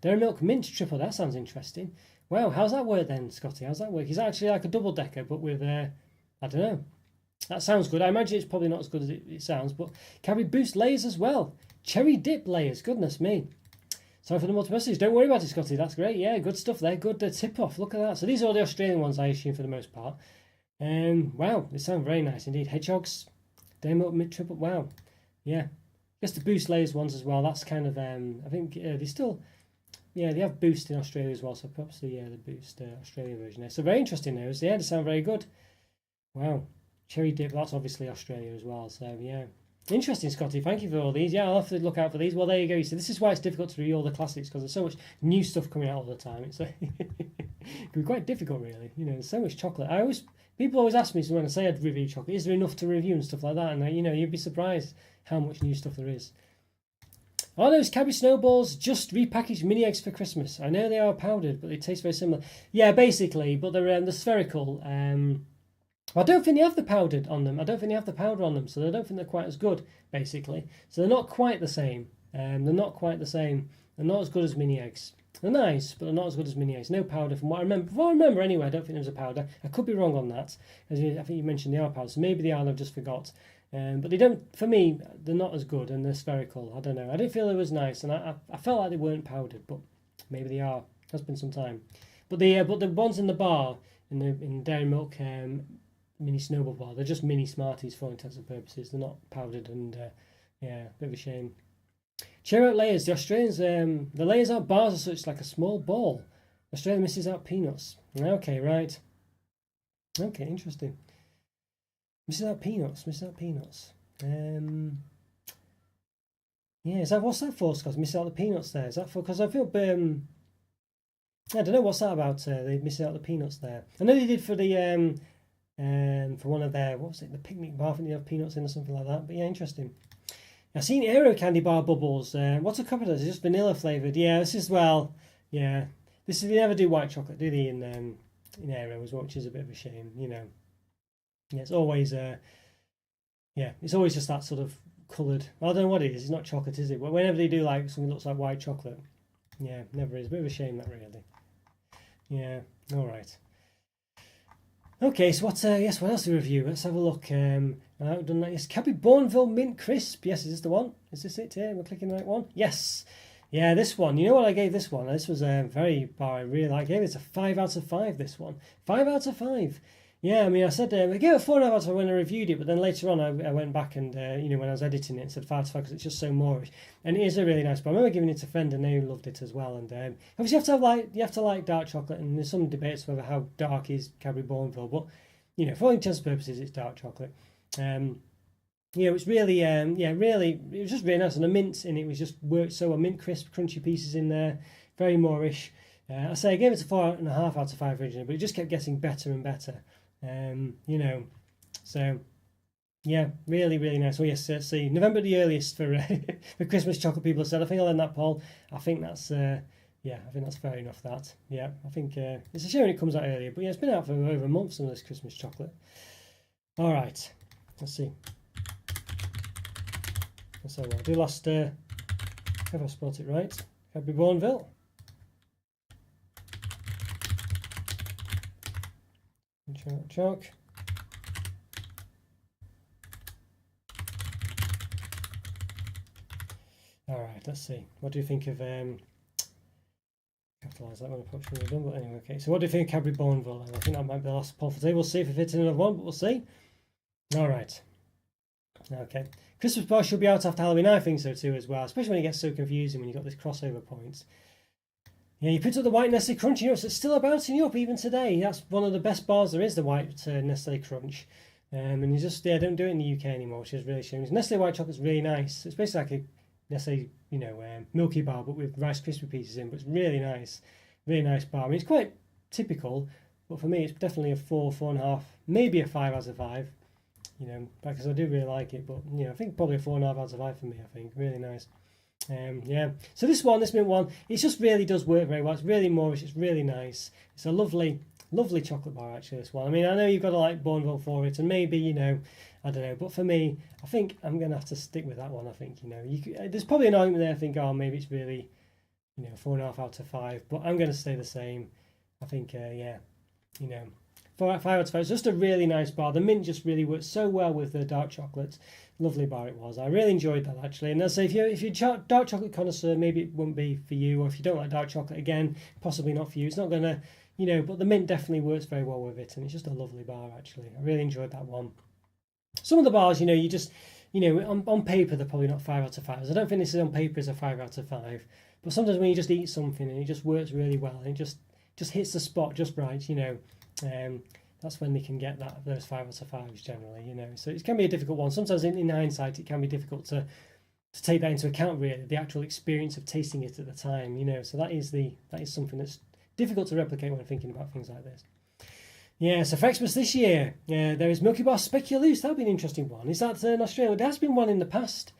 Dairy Milk Mint Triple. That sounds interesting. Wow, how's that work then, Scotty? How's that work? Is that actually like a double decker, but with I don't know. That sounds good. I imagine it's probably not as good as it sounds, but Cadbury Boost layers as well. Cherry dip layers, goodness me. Sorry for the multiple messages. Don't worry about it, Scotty. That's great. Yeah, good stuff there. Good tip off. Look at that. So these are all the Australian ones, I assume, for the most part. Wow, they sound very nice indeed. Hedgehogs, dairy milk, mid triple. Wow, yeah. I guess the Boost layers ones as well. That's kind of I think they still, yeah, they have Boost in Australia as well. So perhaps the Boost Australia version there. So very interesting those. Yeah, they sound very good. Wow, cherry dip. That's obviously Australia as well. So yeah. Interesting, Scotty. Thank you for all these. Yeah, I'll have to look out for these. Well, there you go. You see, this is why it's difficult to review all the classics because there's so much new stuff coming out all the time. It's it can be quite difficult, really. You know, there's so much chocolate. People always ask me when I say I'd review chocolate, is there enough to review and stuff like that? And you'd be surprised how much new stuff there is. Are those Cadbury Snowballs just repackaged mini eggs for Christmas? I know they are powdered, but they taste very similar. Yeah, basically, but they're spherical. I don't think they have the powdered on them. I don't think they have the powder on them, so I don't think they're quite as good, basically. So they're not quite the same. They're not quite the same. They're not as good as mini eggs. They're nice, but they're not as good as mini eggs. No powder from what I remember. From what I remember anyway, I don't think there was a powder. I could be wrong on that, as I think you mentioned they are powder, so maybe they are and I've just forgot. But they don't, for me, they're not as good and they're spherical. I don't know. I didn't feel it was nice, and I felt like they weren't powdered, but maybe they are. It has been some time. But the ones in the bar, in Dairy Milk mini snowball bar, they're just mini Smarties for all intents and purposes. They're not powdered, and yeah, bit of a shame. Cherry out layers. The Australians, the layers aren't bars as such, like a small ball. Australia misses out peanuts. Okay, right. Okay, interesting. Misses out peanuts. Yeah, what's that for, Scott? Missing out the peanuts there. Is that for? Because I feel I don't know what's that about. They missing out the peanuts there. I know they did for the for one of their, what was it, the picnic bar, I think they have peanuts in or something like that. But yeah, interesting. I've seen Aero candy bar bubbles. What's a couple of those? It's just vanilla flavoured. Yeah, this is, well, yeah. This is, they never do white chocolate, do they, in Aero as well, which is a bit of a shame, Yeah, it's always, it's always just that sort of coloured, I don't know what it is, it's not chocolate, is it? But whenever they do like something that looks like white chocolate, yeah, never is. A bit of a shame, that, really. Yeah, all right. Okay, so what else to review? Let's have a look. I've done that. Yes, Cadbury Bourneville Mint Crisp. Yes, is this the one? Is this it here? We're clicking the right one. Yes. Yeah, this one. You know what I gave this one? This was a very bar I really like. I gave it a 5 out of 5, this one. 5 out of 5. Yeah, I mean, I said I gave it a 4.5 out of 5 when I reviewed it, but then later on I went back and, when I was editing it, and said 5 out of 5 because it's just so moreish. And it is a really nice bar. I remember giving it to a friend and they loved it as well. And obviously you have to like dark chocolate, and there's some debates over how dark is Cadbury Bourneville, but, for all intents and purposes, it's dark chocolate. It was really, really, it was just really nice. And the mint in it was just worked so well. Mint crisp, crunchy pieces in there, very moreish. I gave it a 4.5 out of 5 originally, but it just kept getting better and better. So yeah, really, really nice. Oh yes, let's see, November the earliest for for Christmas chocolate. People have said. I think I'll end that poll. I think that's I think that's fair enough. That I think it's a shame it comes out earlier, but yeah, it's been out for over a month, some of this Christmas chocolate. All right, let's see. So I'll do last. Have I spelled it right? Cadbury Bourneville. Chalk. All right, let's see. What do you think of capitalise that one? I probably shouldn't have done, but anyway, okay. So what do you think of Cadbury Bourneville? I think that might be the last poll for today. We'll see if it fits in another one, but we'll see. All right. Okay. Christmas bar should be out after Halloween. I think so too as well, especially when it gets so confusing when you've got this crossover points. Yeah, you put up the white Nestle Crunch, so it's still bouncing you up even today. That's one of the best bars there is, the white Nestle Crunch. And you just, don't do it in the UK anymore, which is really shame. Nestle white chocolate's really nice. It's basically like a Nestle, Milky Bar, but with Rice Krispie pieces in. But it's really nice bar. I mean, it's quite typical, but for me, it's definitely a 4, 4.5, maybe a 5 out of 5. Because I do really like it. But I think probably a 4.5 out of 5 for me. I think really nice. So this mint one, it just really does work very well. It's really moreish. It's really nice. It's a lovely chocolate bar, actually, this one. I mean, I know you've got to like Bourneville for it, and maybe, I don't know. But for me, I think I'm going to have to stick with that one. I think, there's probably an argument there. I think, maybe it's really, 4.5 out of 5. But I'm going to stay the same. I think, 5 out of 5. It's just a really nice bar. The mint just really works so well with the dark chocolate. Lovely bar it was. I really enjoyed that actually. And as I say, if you're a dark chocolate connoisseur, maybe it won't be for you. Or if you don't like dark chocolate, again, possibly not for you. It's not going to, but the mint definitely works very well with it. And it's just a lovely bar actually. I really enjoyed that one. Some of the bars, you just, on paper, they're probably not 5 out of 5. I don't think this is on paper as a 5 out of 5. But sometimes when you just eat something and it just works really well and it just hits the spot just right, that's when they can get those 5 out of 5s generally, So it can be a difficult one. Sometimes in hindsight, it can be difficult to take that into account, really, the actual experience of tasting it at the time, So that is something that's difficult to replicate when thinking about things like this. Yeah, so for Xmas this year, there is Milky Bar Speculoos. That'll be an interesting one. Is that in Australia? There has been one in the past,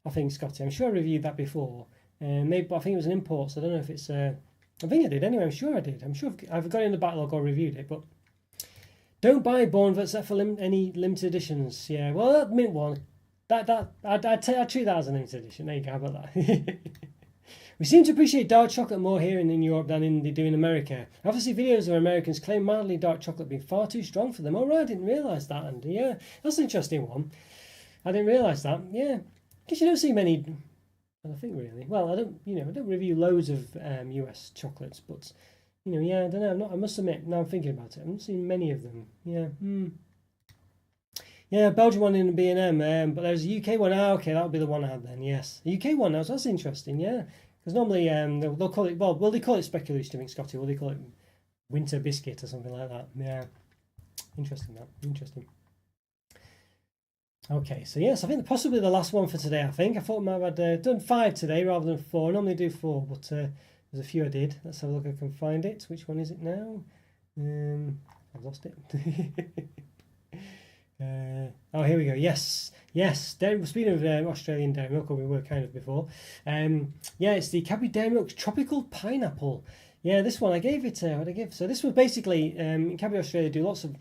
I think, Scotty. I'm sure I reviewed that before. Maybe, but I think it was an import, so I don't know if it's... I think I did anyway. I'm sure I did. I'm sure I've got it in the backlog or reviewed it, but... Don't buy Bourneville except for any limited editions. Yeah, well, that mint one, I'd treat that as a limited edition. There you go, how about that? We seem to appreciate dark chocolate more here in Europe than they do in America. I often see videos of Americans claim mildly dark chocolate being far too strong for them. Oh, right, I didn't realise that, Andy. Yeah, that's an interesting one. I didn't realise that. Yeah, because you don't see many... I think really. Well, I don't review loads of US chocolates, but... yeah, I don't know. I must admit, now I'm thinking about it, I haven't seen many of them. Yeah. Yeah, Belgian one in the B&M, but there's a UK one. Okay, that would be the one I had then, yes. A UK one, that's interesting, yeah. Because normally they'll call it, will they call it speculoos, do you think, Scotty? Will they call it winter biscuit or something like that? Yeah. Interesting. Okay, so yes, I think possibly the last one for today, I think. I thought I might have done 5 today rather than 4. I normally do 4, but... there's a few I did. Let's have a look if I can find it. Which one is it now? I've lost it. Here we go. Yes. Speaking of Australian dairy milk, or we were kind of before. It's the Cadbury Dairy Milk Tropical Pineapple. Yeah, this one I gave it. What did I give? So this was basically in Cadbury Australia do lots of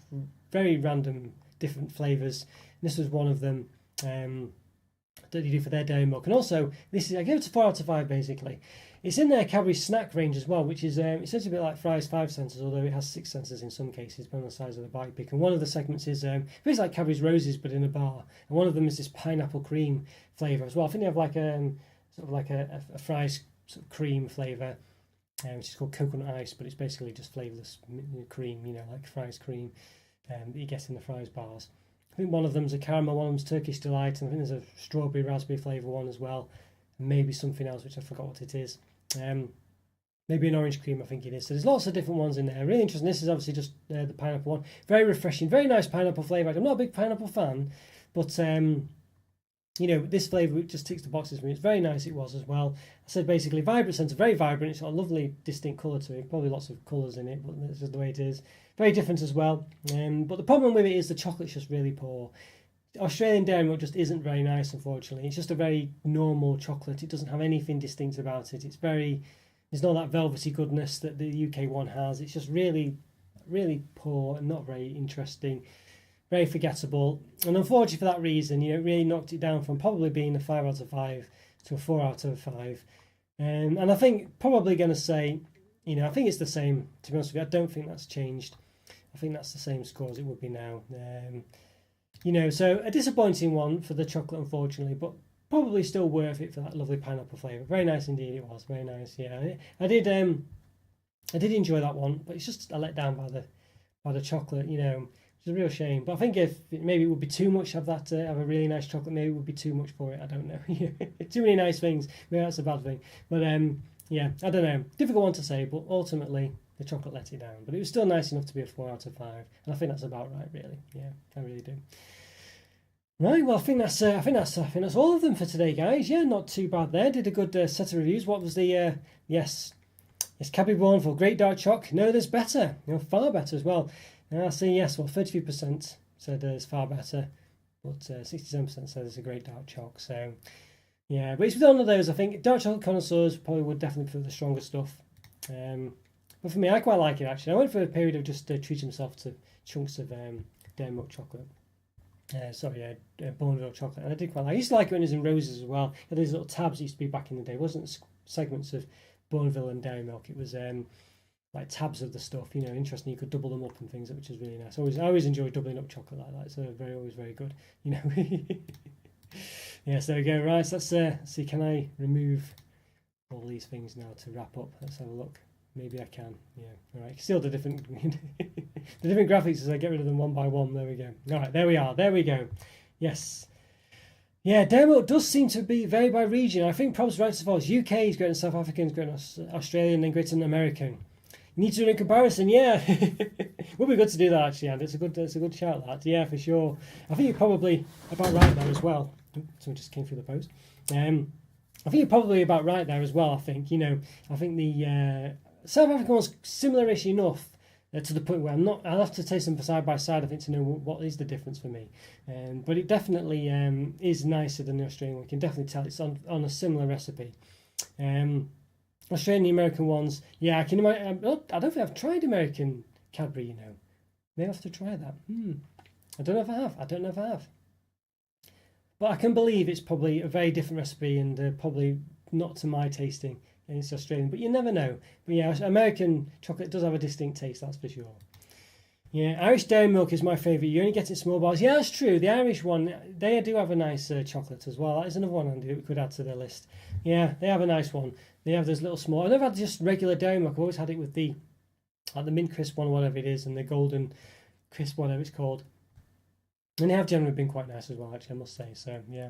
very random different flavours. This was one of them. That you do for their dairy milk, and also I gave it a 4 out of 5 basically. It's in their Cadbury snack range as well, which is essentially a bit like Fry's 5 sensors, although it has 6 sensors in some cases, depending on the size of the bite pick. And one of the segments is it's like Cadbury's Roses, but in a bar. And one of them is this pineapple cream flavour as well. I think they have like sort of like a Fry's sort of cream flavour, which is called coconut ice, but it's basically just flavourless cream, like Fry's cream that you get in the Fry's bars. I think one of them's a caramel, one of them's Turkish Delight, and I think there's a strawberry raspberry flavour one as well. And maybe something else, which I forgot what it is. Maybe an orange cream, I think it is. So there's lots of different ones in there. Really interesting. This is obviously just the pineapple one. Very refreshing, very nice pineapple flavour. I'm not a big pineapple fan, but this flavour just ticks the boxes for me. It's very nice. It was as well. I said basically vibrant centre, very vibrant. It's got a lovely distinct colour to it. Probably lots of colours in it, but that's just the way it is. Very different as well. But the problem with it is the chocolate's just really poor. Australian dairy milk just isn't very nice, unfortunately. It's just a very normal chocolate. It doesn't have anything distinct about it. There's not that velvety goodness that the UK one has. It's just really, really poor and not very interesting, very forgettable. And unfortunately for that reason, it really knocked it down from probably being a 5 out of 5 to a 4 out of 5. And I think probably going to say, I think it's the same, to be honest with you. I don't think that's changed. I think that's the same score as it would be now. So a disappointing one for the chocolate, unfortunately, but probably still worth it for that lovely pineapple flavour. Very nice indeed, it was. Very nice, yeah. I did enjoy that one, but it's just a letdown by the chocolate, which is a real shame. But I think if maybe it would be too much of that, have a really nice chocolate, maybe it would be too much for it. I don't know. Too many nice things. Maybe that's a bad thing. But I don't know. Difficult one to say, but ultimately the chocolate let it down. But it was still nice enough to be a 4 out of 5, and I think that's about right, really. Yeah, I really do. Right, well, I think that's all of them for today, guys. Yeah, not too bad there. Did a good set of reviews. What was the yes? It's Cadbury Bourneville, great dark choc. No, there's better. Far better as well. I see. Yes, well, 33% said it's far better, but 67% said it's a great dark choc. So yeah, but it's one of those. I think dark chocolate connoisseurs probably would definitely prefer the stronger stuff. But for me, I quite like it actually. I went for a period of just treating myself to chunks of dairy milk chocolate. Bourneville chocolate, and I did quite like. I used to like it when it was in roses as well. And these little tabs used to be back in the day. It wasn't segments of Bourneville and dairy milk. It was like tabs of the stuff. You know, interesting. You could double them up and things, which is really nice. I always enjoy doubling up chocolate like that. It's always very good. You know. Yes, there we go. Right, so let's see. Can I remove all these things now to wrap up? Let's have a look. Maybe I can. Yeah. All right. Still the different the different graphics as I get rid of them one by one. There we go. All right. There we are. There we go. Yes. Yeah, dairy milk does seem to be vary by region. I think probably right as follows: UK is greater than South African, is greater than Australian, then greater than American. You need to do a comparison, yeah. Would be good to do that actually, and it's a good shout that, yeah, for sure. I think you're probably about right there as well. Someone just came through the post. I think you're probably about right there as well. I think I think the South African one's similar-ish enough. To the point where I'll have to taste them side by side, I think, to know what is the difference for me. But it definitely is nicer than the Australian one. You can definitely tell it's on a similar recipe. Australian and American ones, yeah, I can imagine. I don't think I've tried American Cadbury, Maybe I have to try that. I don't know if I have. But I can believe it's probably a very different recipe and probably not to my tasting. And it's Australian, but you never know. But yeah, American chocolate does have a distinct taste, that's for sure. Yeah, Irish dairy milk is my favourite. You only get it in small bars. Yeah, that's true. The Irish one, they do have a nice chocolate as well. That is another one, Andy, that we could add to the list. Yeah, they have a nice one. They have those little small. I've never had just regular dairy milk. I've always had it with the mint crisp one, whatever it is, and the golden crisp, whatever it's called. And they have generally been quite nice as well, actually, I must say. So yeah,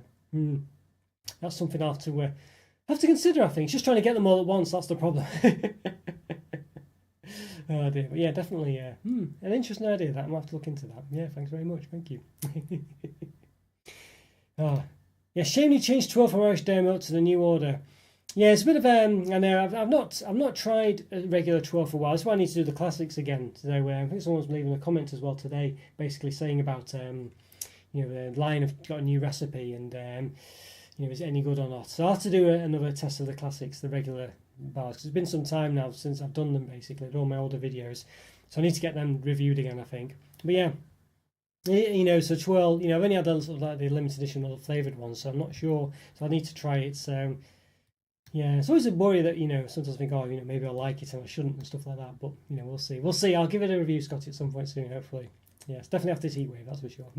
that's something I'll have to consider. I think it's just trying to get them all at once. That's the problem. Oh dear, but yeah, definitely. An interesting idea. That I might have to look into that. Yeah, thanks very much. Thank you. Yeah, shame you changed 12 from Irish dairy milk to the new order. Yeah, it's a bit of I know I've not tried a regular 12 for a while. That's why I need to do the classics again. So I think someone's leaving a comment as well today, basically saying about the line have got a new recipe and is it any good or not? So I'll have to do another test of the classics, the regular bars, because it's been some time now since I've done them, basically, all my older videos. So I need to get them reviewed again, I think. But yeah, so 12, I've only had the limited edition or the flavoured ones, so I'm not sure. So I need to try it. So yeah, it's always a worry that, sometimes I think, maybe I'll like it and I shouldn't and stuff like that. But, we'll see. We'll see. I'll give it a review, Scotty, at some point soon, hopefully. Yeah, it's definitely after this heat wave, that's for sure.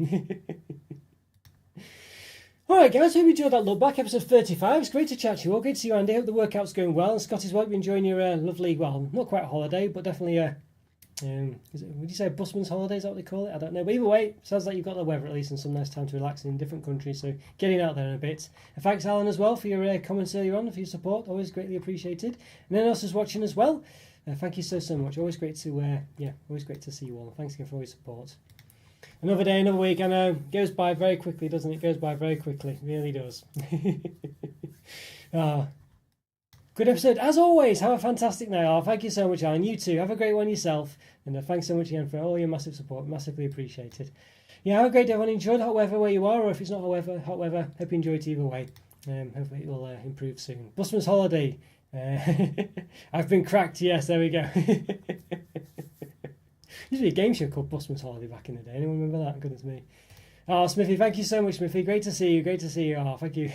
Alright guys, hope you enjoyed that look back, episode 35. It's great to chat to you all. Great to see you, Andy. Hope the workout's going well. And Scotty's well, you're enjoying your lovely, well, not quite a holiday, but definitely would you say a busman's holiday? Is that what they call it? I don't know. But either way, sounds like you've got the weather at least and some nice time to relax in different countries. So getting out there in a bit. And thanks, Alan, as well, for your comments earlier on, for your support. Always greatly appreciated. And anyone else who's watching as well, thank you so much. Always great to always great to see you all. Thanks again for all your support. Another day, another week, I know. Goes by very quickly, doesn't it? Goes by very quickly. It really does. Good episode. As always, have a fantastic night. Thank you so much, Alan. You too. Have a great one yourself. And thanks so much again for all your massive support. Massively appreciated. Yeah, have a great day, everyone. Enjoy the hot weather where you are, or if it's not hot weather, hope you enjoy it either way. Hopefully it will improve soon. Busman's holiday. I've been cracked. Yes, there we go. Used to be a game show called Busman's Holiday back in the day. Anyone remember that? Goodness me. Oh, Smithy, thank you so much, Smithy. Great to see you. Great to see you. Oh, thank you.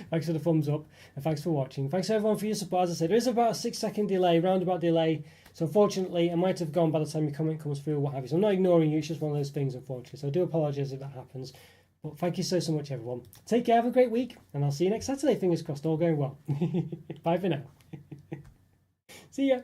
Thanks for the thumbs up. And thanks for watching. Thanks everyone for your support. As I said, there is about a 6-second delay, roundabout delay. So unfortunately, I might have gone by the time your comment comes through, what have you. So I'm not ignoring you. It's just one of those things, unfortunately. So I do apologise if that happens. But thank you so much, everyone. Take care. Have a great week. And I'll see you next Saturday. Fingers crossed. All going well. Bye for now. See ya.